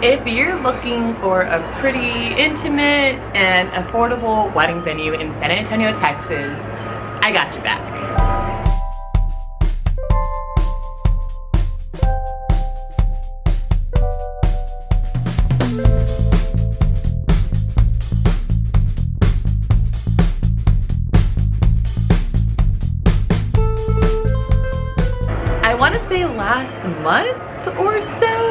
If you're looking for a pretty intimate and affordable wedding venue in San Antonio, Texas, I got you back. I want to say last month or so,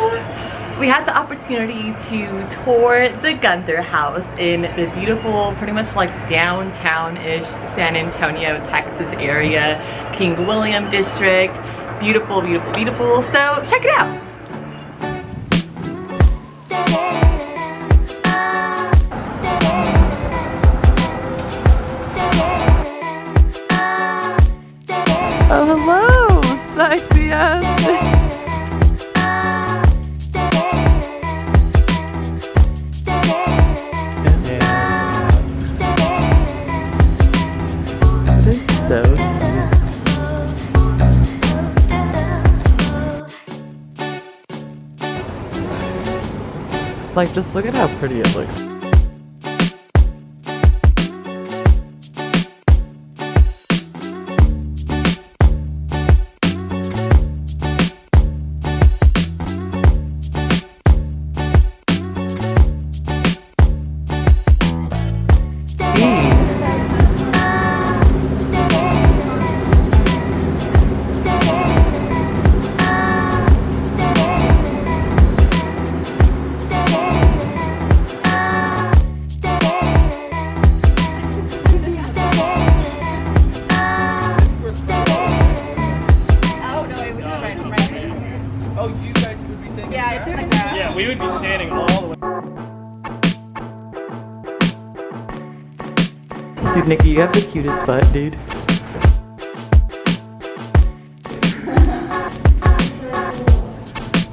we had the opportunity to tour the Guenther House in the beautiful, pretty much like downtown-ish San Antonio, Texas area, King William District. Beautiful, beautiful, beautiful. So check it out. Oh, hello, sexy ass. So like, just look at how pretty it looks. Yeah, we would be standing all the way. Dude, Nikki, you have the cutest butt, dude.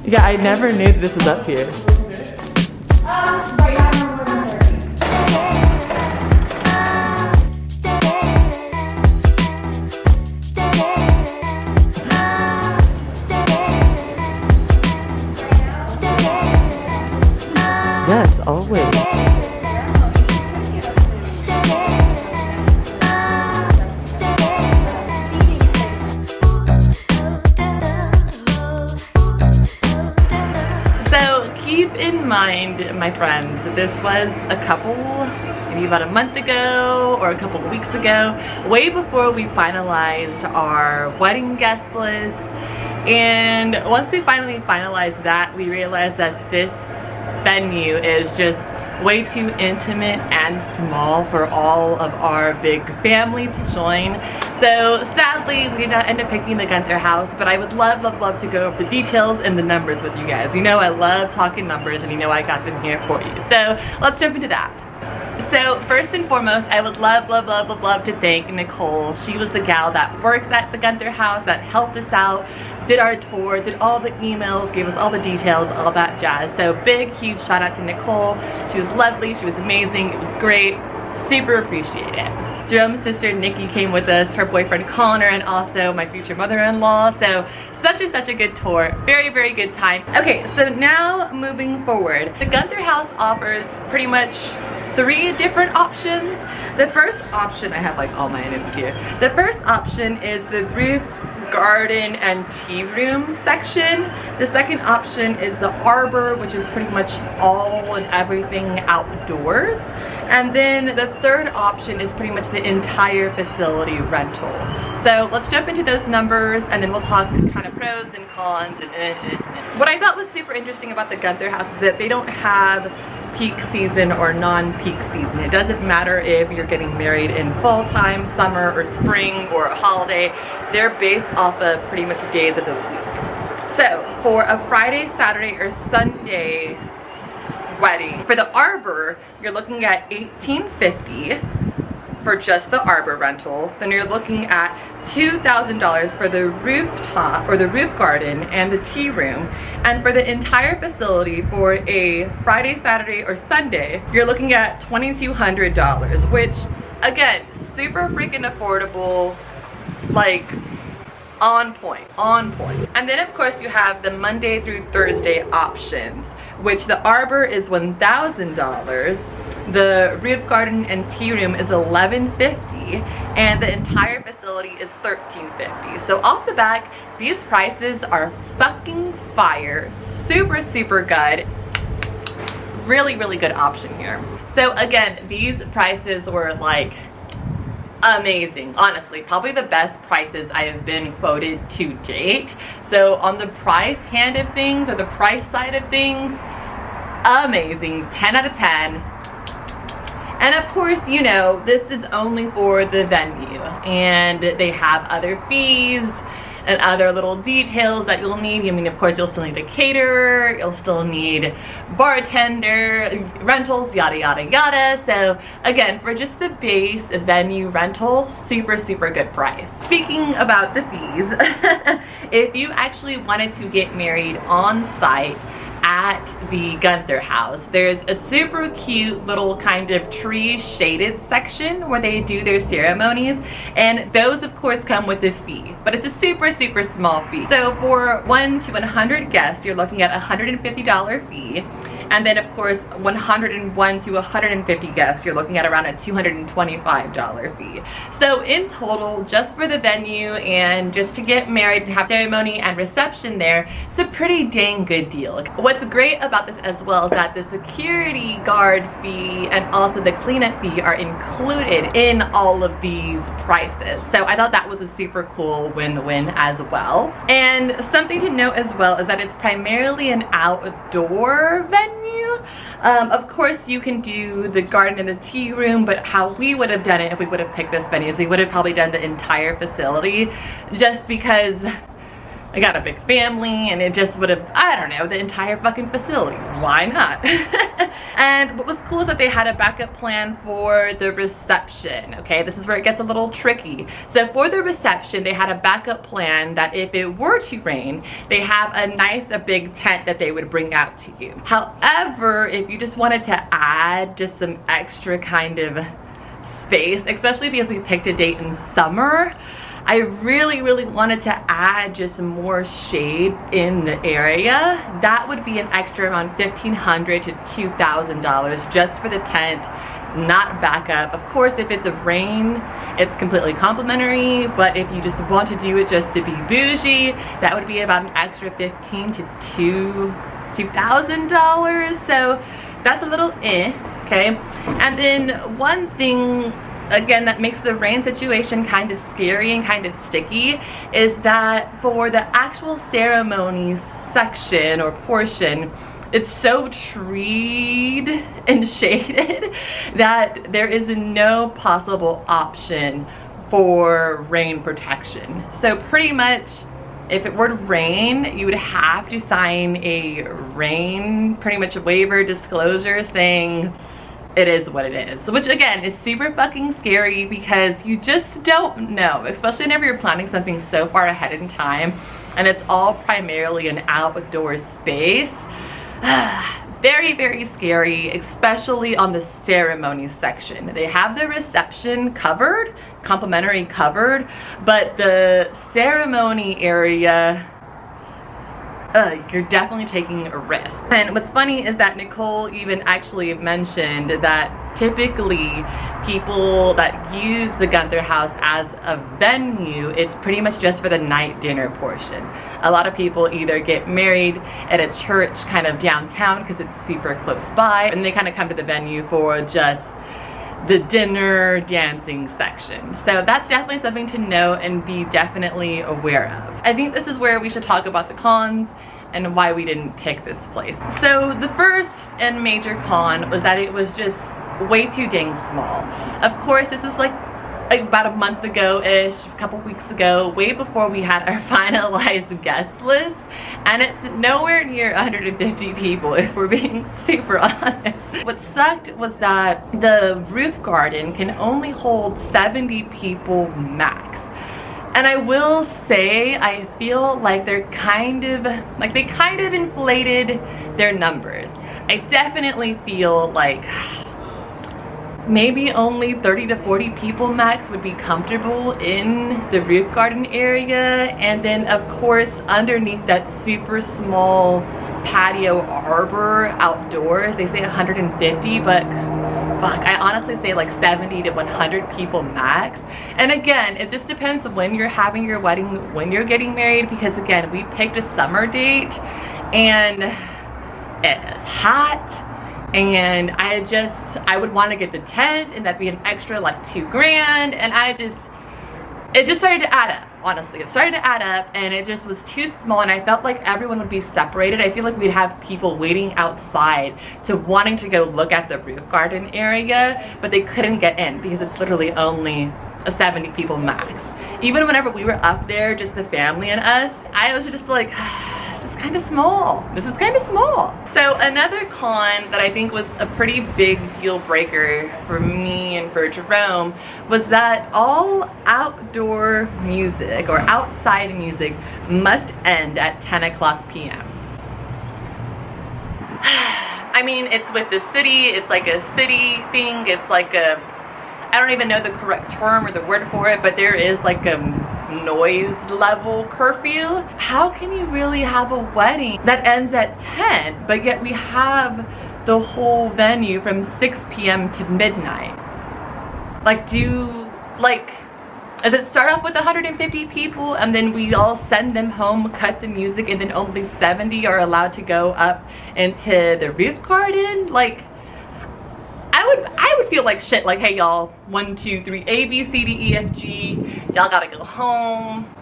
Yeah, I never knew this was up here. Yes, always. So keep in mind, my friends, this was a couple, maybe about a month ago or a couple of weeks ago, way before we finalized our wedding guest list. And once we finally finalized that, we realized that this venue is just way too intimate and small for all of our big family to join. So sadly, we did not end up picking the Guenther House, but I would love, love, love to go over the details and the numbers with you guys. You know I love talking numbers, and you know I got them here for you. So let's jump into that. So first and foremost, I would love, love, love, love, love to thank Nicole. She was the gal that works at the Guenther House, that helped us out, did our tour, did all the emails, gave us all the details, all that jazz. So big, huge shout out to Nicole. She was lovely, she was amazing, it was great, super appreciate it. Jerome's sister Nikki came with us, her boyfriend Connor, and also my future mother-in-law. So such a good tour, very, very good time. Okay, so now moving forward, the Guenther House offers pretty much 3 different options. The first option, I have like all my notes here. The first option is the roof garden and tea room section. The second option is the arbor, which is pretty much all and everything outdoors. And then the third option is pretty much the entire facility rental. So let's jump into those numbers and then we'll talk kind of pros and cons. What I thought was super interesting about the Guenther House is that they don't have peak season or non-peak season. It doesn't matter if you're getting married in fall time, summer, or spring, or a holiday. They're based off of pretty much days of the week. So for a Friday, Saturday, or Sunday wedding, for the arbor, you're looking at $1,850 for just the arbor rental. Then you're looking at $2,000 for the rooftop or the roof garden and the tea room. And for the entire facility for a Friday, Saturday, or Sunday, you're looking at $2,200, which again, super freaking affordable. Like, on point, on point. And then of course you have the Monday through Thursday options, which the arbor is $1,000, the roof garden and tea room is $1,150, and the entire facility is $1,350. So off the back, these prices are fucking fire, super, super good. Really, really good option here. So again, these prices were like amazing, honestly, probably the best prices I have been quoted to date. So on the price hand of things, or the price side of things, amazing, 10 out of 10. And of course, you know, this is only for the venue, and they have other fees and other little details that you'll need. I mean, of course, you'll still need a caterer, you'll still need bartender, rentals, yada, yada, yada. So again, for just the base venue rental, super, super good price. Speaking about the fees, if you actually wanted to get married on site at the Guenther House, there's a super cute little kind of tree shaded section where they do their ceremonies, and those of course come with a fee, but it's a super, super small fee. So for 1 to 100 guests, you're looking at a $150 fee. And then of course, 101 to 150 guests, you're looking at around a $225 fee. So in total, just for the venue and just to get married and have ceremony and reception there, it's a pretty dang good deal. What's great about this as well is that the security guard fee and also the cleanup fee are included in all of these prices. So I thought that was a super cool win-win as well. And something to note as well is that it's primarily an outdoor venue. Of course you can do the garden and the tea room, but how we would have done it if we would have picked this venue is we would have probably done the entire facility, just because I got a big family and it just would have, I don't know, the entire fucking facility. Why not? And what was cool is that they had a backup plan for the reception, okay? This is where it gets a little tricky. So for the reception, they had a backup plan that if it were to rain, they have a big tent that they would bring out to you. However, if you just wanted to add just some extra kind of space, especially because we picked a date in summer, I really, really wanted to add just some more shade in the area. That would be an extra around $1,500 to $2,000 just for the tent, not backup. Of course, if it's a rain, it's completely complimentary, but if you just want to do it just to be bougie, that would be about an extra $1,500 to $2,000. So that's a little okay? And then one thing again that makes the rain situation kind of scary and kind of sticky is that for the actual ceremony section or portion, it's so treed and shaded that there is no possible option for rain protection. So pretty much if it were to rain, you would have to sign a rain, pretty much a waiver disclosure saying it is what it is, which again is super fucking scary because you just don't know, especially whenever you're planning something so far ahead in time and it's all primarily an outdoor space. Very, very scary, especially on the ceremony section. They have the reception covered, complimentary covered, but the ceremony area, you're definitely taking a risk. And what's funny is that Nicole even actually mentioned that typically people that use the Guenther House as a venue, it's pretty much just for the night dinner portion. A lot of people either get married at a church kind of downtown because it's super close by, and they kind of come to the venue for just the dinner dancing section. So that's definitely something to know and be definitely aware of. I think this is where we should talk about the cons and why we didn't pick this place. So the first and major con was that it was just way too dang small. Of course, this was like about a month ago-ish, a couple weeks ago, way before we had our finalized guest list, and it's nowhere near 150 people if we're being super honest. What sucked was that the roof garden can only hold 70 people max. And I will say, I feel like they kind of inflated their numbers. I definitely feel like maybe only 30 to 40 people max would be comfortable in the roof garden area. And then of course underneath that super small patio arbor outdoors, they say 150, but fuck, I honestly say like 70 to 100 people max. And again, it just depends when you're having your wedding, when you're getting married, because again, we picked a summer date and it is hot. And I would want to get the tent, and that'd be an extra like $2,000, and it just started to add up. Honestly, it started to add up, and it just was too small, and I felt like everyone would be separated. I feel like we'd have people waiting outside to wanting to go look at the roof garden area, but they couldn't get in because it's literally only a 70 people max. Even whenever we were up there, just the family and us, I was just like, this is kind of small. This is kind of small. So another con that I think was a pretty big deal breaker for me and for Jerome was that all outdoor music or outside music must end at 10 o'clock p.m. I mean, it's with the city, it's like a city thing, it's like a, I don't even know the correct term or the word for it, but there is like a noise level curfew. How can you really have a wedding that ends at 10, but yet we have the whole venue from 6 p.m. to midnight? Like, does it start off with 150 people and then we all send them home, cut the music, and then only 70 are allowed to go up into the roof garden? Like, I would feel like shit, like, hey y'all, 1 2 3 A B C D E F G, y'all gotta go home,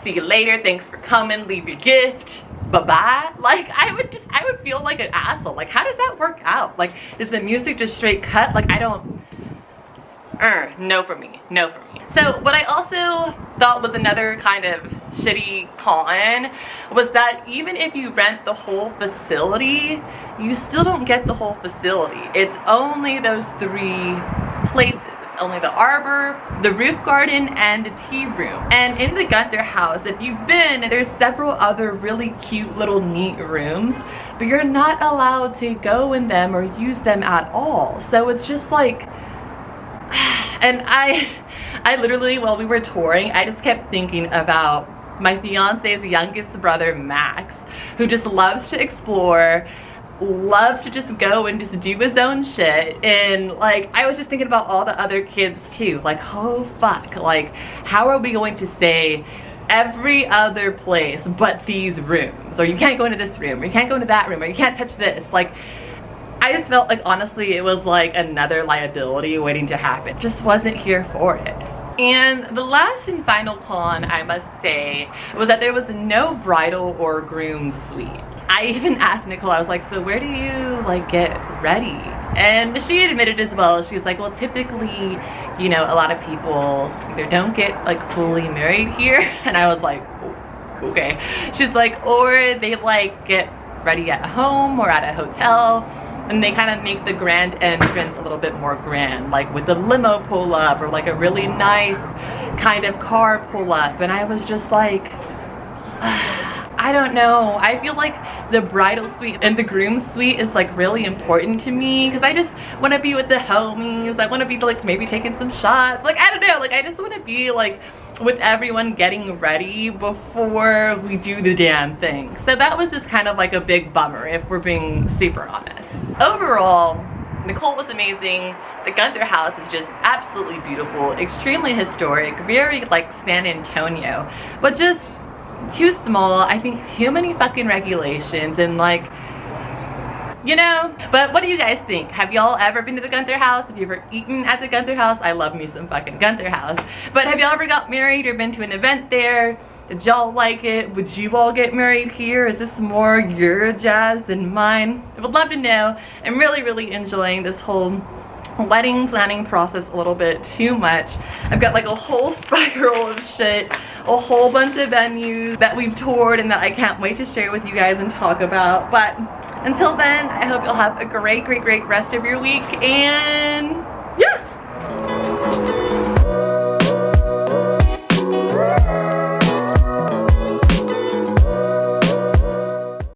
see you later, thanks for coming, leave your gift, bye-bye. Like, I would feel like an asshole. Like, how does that work out? Like, is the music just straight cut? Like, I don't, no for me, no for me. So what I also thought was another kind of shitty con was that even if you rent the whole facility, you still don't get the whole facility. It's only those 3 places. It's only the arbor, the roof garden, and the tea room. And in the Guenther house, if you've been, there's several other really cute little neat rooms, but you're not allowed to go in them or use them at all. So it's just like, and I literally, while we were touring, I just kept thinking about my fiance's youngest brother, Max, who just loves to explore, loves to just go and just do his own shit. And like, I was just thinking about all the other kids too. Like, oh fuck, like, how are we going to say every other place but these rooms? Or you can't go into this room, or you can't go into that room, or you can't touch this. Like, I just felt like, honestly, it was like another liability waiting to happen. Just wasn't here for it. And the last and final con, I must say, was that there was no bridal or groom suite. I even asked Nicole, I was like, so where do you like get ready? And she admitted as well, she's like, well, typically, you know, a lot of people either don't get like fully married here. And I was like, oh, okay. She's like, or they like get ready at home or at a hotel, and they kind of make the grand entrance a little bit more grand, like with the limo pull up or like a really nice kind of car pull up. And I was just like, I don't know. I feel like the bridal suite and the groom suite is like really important to me because I just want to be with the homies. I want to be like maybe taking some shots. Like, I don't know. Like, I just want to be like with everyone getting ready before we do the damn thing. So that was just kind of like a big bummer if we're being super honest. Overall, Nicole was amazing. The Guenther house is just absolutely beautiful, extremely historic, very like San Antonio, but just too small. I think too many fucking regulations and like, you know. But what do you guys think? Have y'all ever been to the Guenther house? Have you ever eaten at the Guenther house? I love me some fucking Guenther house. But have y'all ever got married or been to an event there? Did y'all like it? Would you all get married here? Is this more your jazz than mine? I would love to know. I'm really, really enjoying this whole wedding planning process a little bit too much. I've got like a whole spiral of shit, a whole bunch of venues that we've toured and that I can't wait to share with you guys and talk about. But until then, I hope you'll have a great, great, great rest of your week, and yeah.